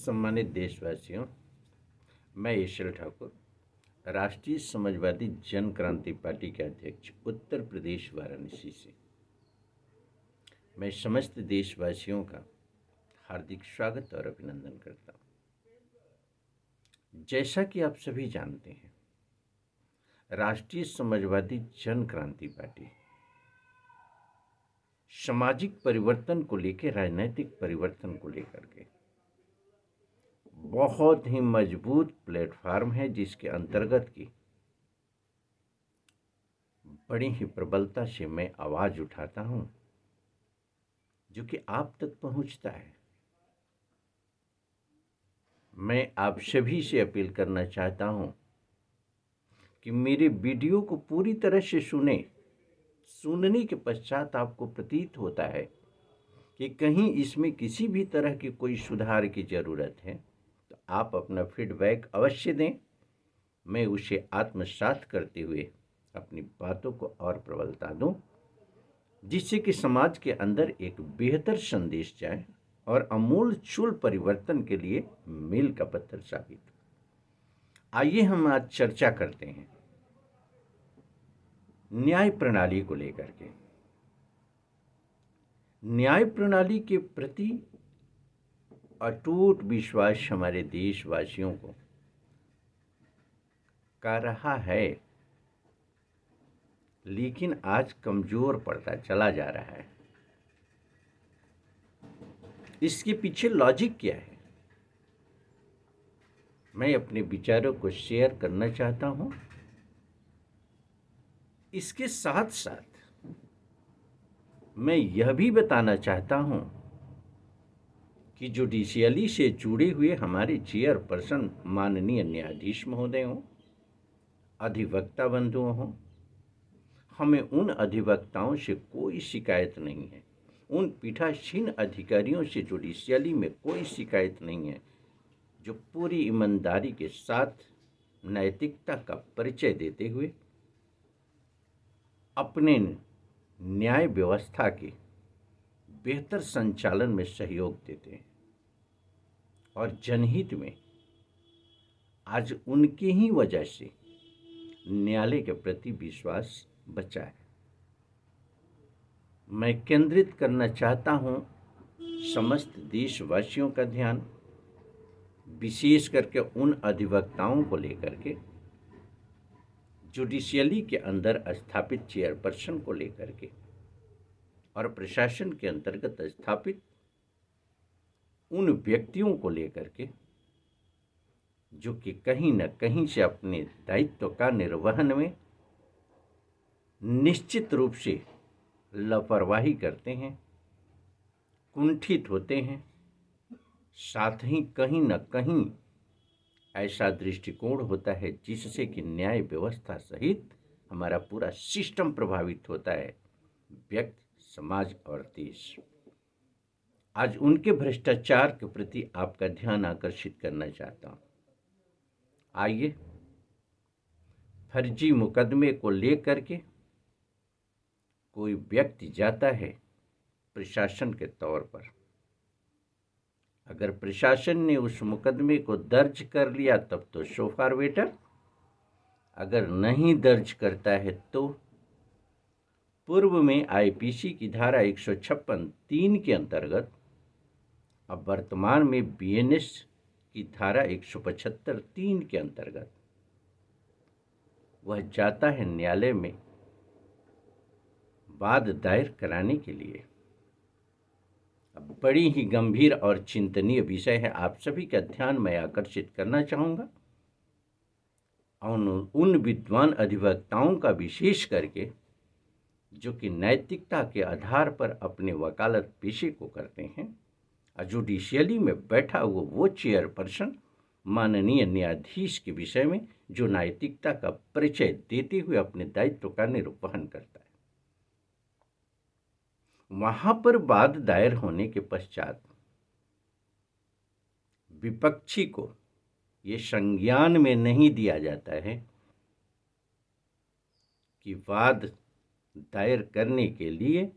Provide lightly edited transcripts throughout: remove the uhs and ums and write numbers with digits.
सम्मानित देशवासियों, मैं ईश्वर ठाकुर, राष्ट्रीय समाजवादी जन क्रांति पार्टी के अध्यक्ष उत्तर प्रदेश वाराणसी से मैं समस्त देशवासियों का हार्दिक स्वागत और अभिनंदन करता हूँ। जैसा कि आप सभी जानते हैं, राष्ट्रीय समाजवादी जन क्रांति पार्टी सामाजिक परिवर्तन को लेकर, राजनीतिक परिवर्तन को लेकर के बहुत ही मजबूत प्लेटफार्म है, जिसके अंतर्गत की बड़ी ही प्रबलता से मैं आवाज उठाता हूं, जो कि आप तक पहुंचता है। मैं आप सभी से अपील करना चाहता हूं कि मेरे वीडियो को पूरी तरह से सुनने के पश्चात आपको प्रतीत होता है कि कहीं इसमें किसी भी तरह की कोई सुधार की जरूरत है, तो आप अपना फीडबैक अवश्य दें। मैं उसे आत्मसात करते हुए अपनी बातों को और प्रबलता दूं, जिससे कि समाज के अंदर एक बेहतर संदेश जाए और अमूल चूल परिवर्तन के लिए मील का पत्थर साबित हो। आइए हम आज चर्चा करते हैं न्याय प्रणाली को लेकर के। न्याय प्रणाली के प्रति अटूट विश्वास हमारे देशवासियों को का रहा है, लेकिन आज कमजोर पड़ता चला जा रहा है। इसके पीछे लॉजिक क्या है, मैं अपने विचारों को शेयर करना चाहता हूं। इसके साथ साथ मैं यह भी बताना चाहता हूं कि जुडिशियली से जुड़े हुए हमारे चेयरपर्सन माननीय न्यायाधीश महोदय हों, अधिवक्ता बंधु हों, हमें उन अधिवक्ताओं से कोई शिकायत नहीं है, उन पीठासीन अधिकारियों से जुडिशियली में कोई शिकायत नहीं है, जो पूरी ईमानदारी के साथ नैतिकता का परिचय देते हुए अपने न्याय व्यवस्था के बेहतर संचालन में सहयोग देते हैं और जनहित में आज उनकी ही वजह से न्यायालय के प्रति विश्वास बचा है। मैं केंद्रित करना चाहता हूं समस्त देशवासियों का ध्यान, विशेष करके उन अधिवक्ताओं को लेकर के, जुडिशियली के अंदर स्थापित चेयरपर्सन को लेकर के और प्रशासन के अंतर्गत स्थापित उन व्यक्तियों को लेकर के, जो कि कहीं न कहीं से अपने दायित्व का निर्वहन में निश्चित रूप से लापरवाही करते हैं, कुंठित होते हैं। साथ ही कहीं न कहीं ऐसा दृष्टिकोण होता है जिससे कि न्याय व्यवस्था सहित हमारा पूरा सिस्टम प्रभावित होता है, व्यक्ति, समाज और देश। आज उनके भ्रष्टाचार के प्रति आपका ध्यान आकर्षित करना चाहता हूं। आइए, फर्जी मुकदमे को लेकर के कोई व्यक्ति जाता है प्रशासन के तौर पर, अगर प्रशासन ने उस मुकदमे को दर्ज कर लिया तब तो सो फार बेटर, अगर नहीं दर्ज करता है तो पूर्व में आईपीसी की धारा 156(3) के अंतर्गत, अब वर्तमान में बीएनएस की धारा 175(3) के अंतर्गत वह जाता है न्यायालय में वाद दायर कराने के लिए। अब बड़ी ही गंभीर और चिंतनीय विषय है, आप सभी का ध्यान मैं आकर्षित करना चाहूँगा। उन विद्वान अधिवक्ताओं का, विशेष करके जो कि नैतिकता के आधार पर अपने वकालत पेशे को करते हैं, जुडिशियली में बैठा हुआ वो चेयरपर्सन माननीय न्यायाधीश के विषय में जो नैतिकता का परिचय देते हुए अपने दायित्व का निर्वहन करता है। वहां पर वाद दायर होने के पश्चात विपक्षी को ये संज्ञान में नहीं दिया जाता है कि वाद दायर करने के लिए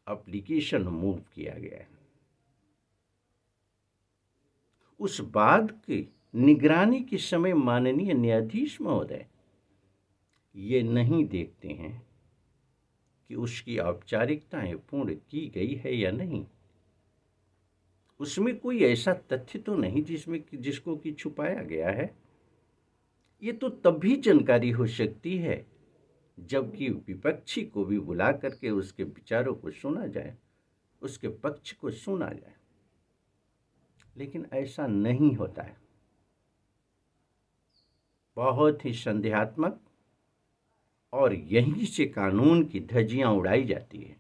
एप्लीकेशन मूव किया गया है। उस बात की निगरानी के समय माननीय न्यायाधीश महोदय ये नहीं देखते हैं कि उसकी औपचारिकताएं पूर्ण की गई है या नहीं। उसमें कोई ऐसा तथ्य तो नहीं जिसको कि छुपाया गया है। ये तो तभी जानकारी हो सकती है जबकि विपक्षी को भी बुला करके उसके विचारों को सुना जाए, उसके पक्ष को सुना जाए, लेकिन ऐसा नहीं होता है। बहुत ही संदेहात्मक और यहीं से कानून की धज्जियां उड़ाई जाती है।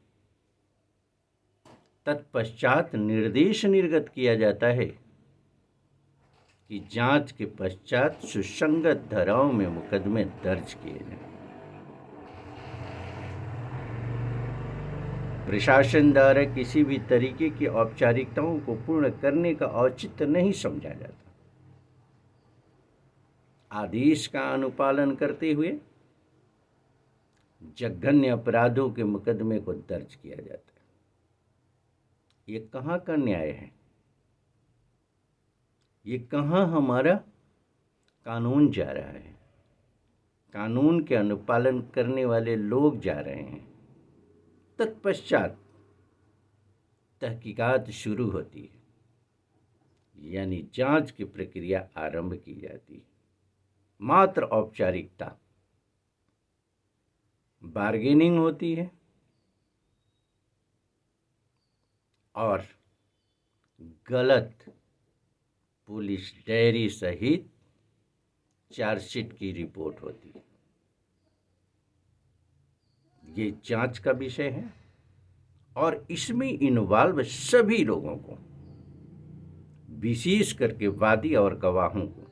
तत्पश्चात निर्देश निर्गत किया जाता है कि जांच के पश्चात सुसंगत धाराओं में मुकदमे दर्ज किए जाएं। प्रशासन द्वारा किसी भी तरीके की औपचारिकताओं को पूर्ण करने का औचित्य नहीं समझा जाता। आदेश का अनुपालन करते हुए जघन्य अपराधों के मुकदमे को दर्ज किया जाता है। ये कहाँ का न्याय है? ये कहाँ हमारा कानून जा रहा है? कानून के अनुपालन करने वाले लोग जा रहे हैं। तत्पश्चात तहकीकात शुरू होती है, यानी जांच की प्रक्रिया आरंभ की जाती है। मात्र औपचारिकता, बार्गेनिंग होती है और गलत पुलिस डायरी सहित चार्जशीट की रिपोर्ट होती है। ये जांच का विषय है और इसमें इन्वॉल्व सभी लोगों को, विशेष करके वादी और गवाहों को,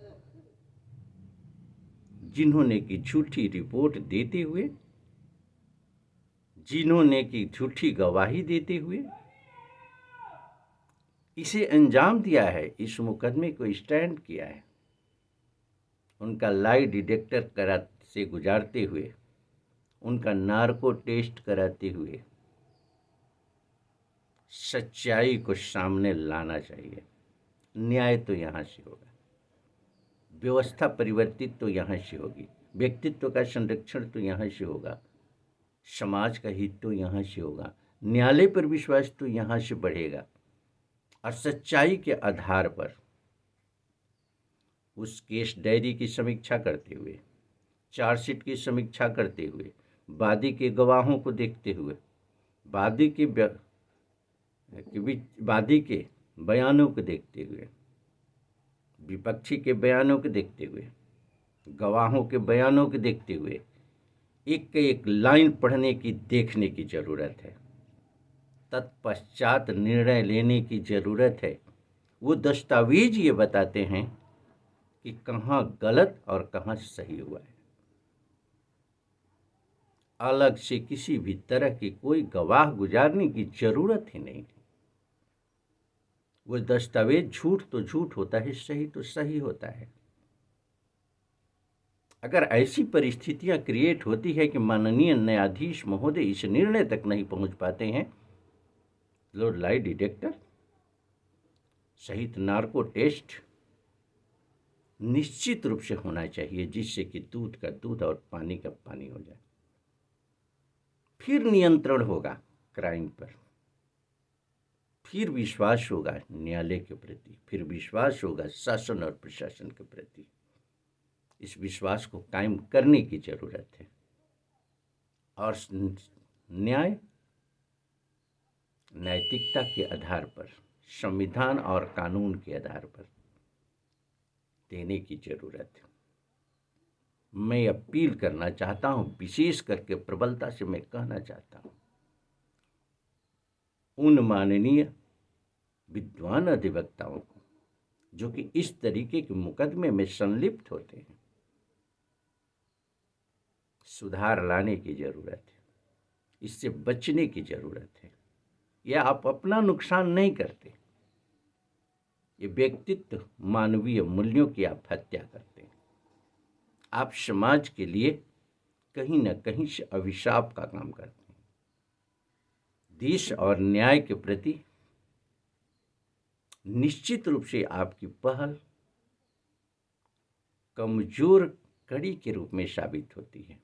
जिन्होंने की झूठी रिपोर्ट देते हुए, जिन्होंने की झूठी गवाही देते हुए इसे अंजाम दिया है, इस मुकदमे को स्टैंड किया है, उनका लाई डिटेक्टर से गुजारते हुए, उनका नार्को टेस्ट कराते हुए सच्चाई को सामने लाना चाहिए। न्याय तो यहाँ से होगा, व्यवस्था परिवर्तित तो यहाँ से होगी, व्यक्तित्व का संरक्षण तो यहाँ से होगा, समाज का हित तो यहाँ से होगा, न्यायालय पर विश्वास तो यहाँ से बढ़ेगा और सच्चाई के आधार पर उस केस डायरी की समीक्षा करते हुए, चार्जशीट की समीक्षा करते हुए, वादी के गवाहों को देखते हुए, वादी के बयानों को देखते हुए, विपक्षी के बयानों को देखते हुए, गवाहों के बयानों को देखते हुए एक लाइन पढ़ने की, देखने की जरूरत है। तत्पश्चात निर्णय लेने की जरूरत है। वो दस्तावेज ये बताते हैं कि कहाँ गलत और कहाँ सही हुआ है। अलग से किसी भी तरह की कोई गवाह गुजारने की जरूरत ही नहीं। वो दस्तावेज झूठ तो झूठ होता है, सही तो सही होता है। अगर ऐसी परिस्थितियां क्रिएट होती है कि माननीय न्यायाधीश महोदय इस निर्णय तक नहीं पहुंच पाते हैं, लोड लाई डिटेक्टर सहित नार्को टेस्ट निश्चित रूप से होना चाहिए, जिससे कि दूध का दूध और पानी का पानी हो जाए। फिर नियंत्रण होगा क्राइम पर, फिर विश्वास होगा न्यायालय के प्रति, फिर विश्वास होगा शासन और प्रशासन के प्रति। इस विश्वास को कायम करने की जरूरत है और न्याय नैतिकता के आधार पर, संविधान और कानून के आधार पर देने की जरूरत है। मैं अपील करना चाहता हूं, विशेष करके प्रबलता से मैं कहना चाहता हूं, उन माननीय विद्वान अधिवक्ताओं को जो कि इस तरीके के मुकदमे में संलिप्त होते हैं, सुधार लाने की जरूरत है, इससे बचने की जरूरत है। यह आप अपना नुकसान नहीं करते, ये व्यक्तित्व मानवीय मूल्यों की आप हत्या करते हैं। आप समाज के लिए कहीं न कहीं से अभिशाप का काम करते हैं। देश और न्याय के प्रति निश्चित रूप से आपकी पहल कमजोर कड़ी के रूप में साबित होती है।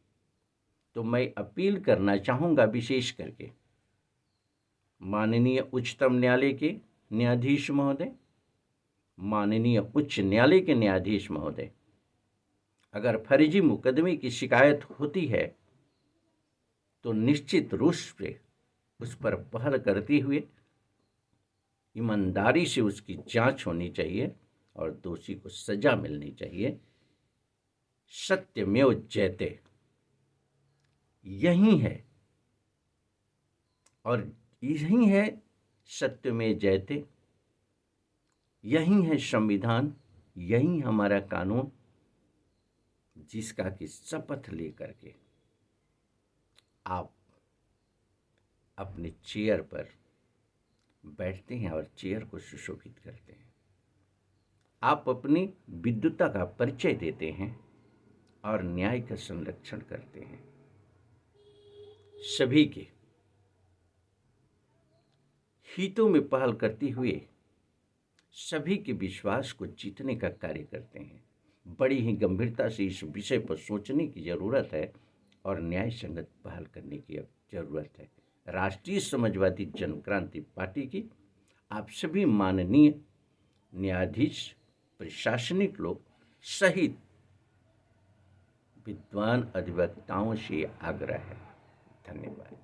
तो मैं अपील करना चाहूँगा विशेष करके माननीय उच्चतम न्यायालय के न्यायाधीश महोदय, माननीय उच्च न्यायालय के न्यायाधीश महोदय, अगर फर्जी मुकदमे की शिकायत होती है तो निश्चित रूप से उस पर पहल करते हुए ईमानदारी से उसकी जांच होनी चाहिए और दोषी को सजा मिलनी चाहिए। सत्यमेव जयते यही है, और यही है सत्य में जयते, यही है संविधान, यही हमारा कानून, जिसका कि शपथ लेकर के आप अपने चेयर पर बैठते हैं और चेयर को सुशोभित करते हैं। आप अपनी विद्वता का परिचय देते हैं और न्याय का संरक्षण करते हैं। सभी के हितों में पहल करते हुए सभी के विश्वास को जीतने का कार्य करते हैं। बड़ी ही गंभीरता से इस विषय पर सोचने की जरूरत है और न्याय संगत पहल करने की जरूरत है। राष्ट्रीय समाजवादी जनक्रांति पार्टी की आप सभी माननीय न्यायाधीश, प्रशासनिक लोग सहित विद्वान अधिवक्ताओं से आग्रह है। धन्यवाद।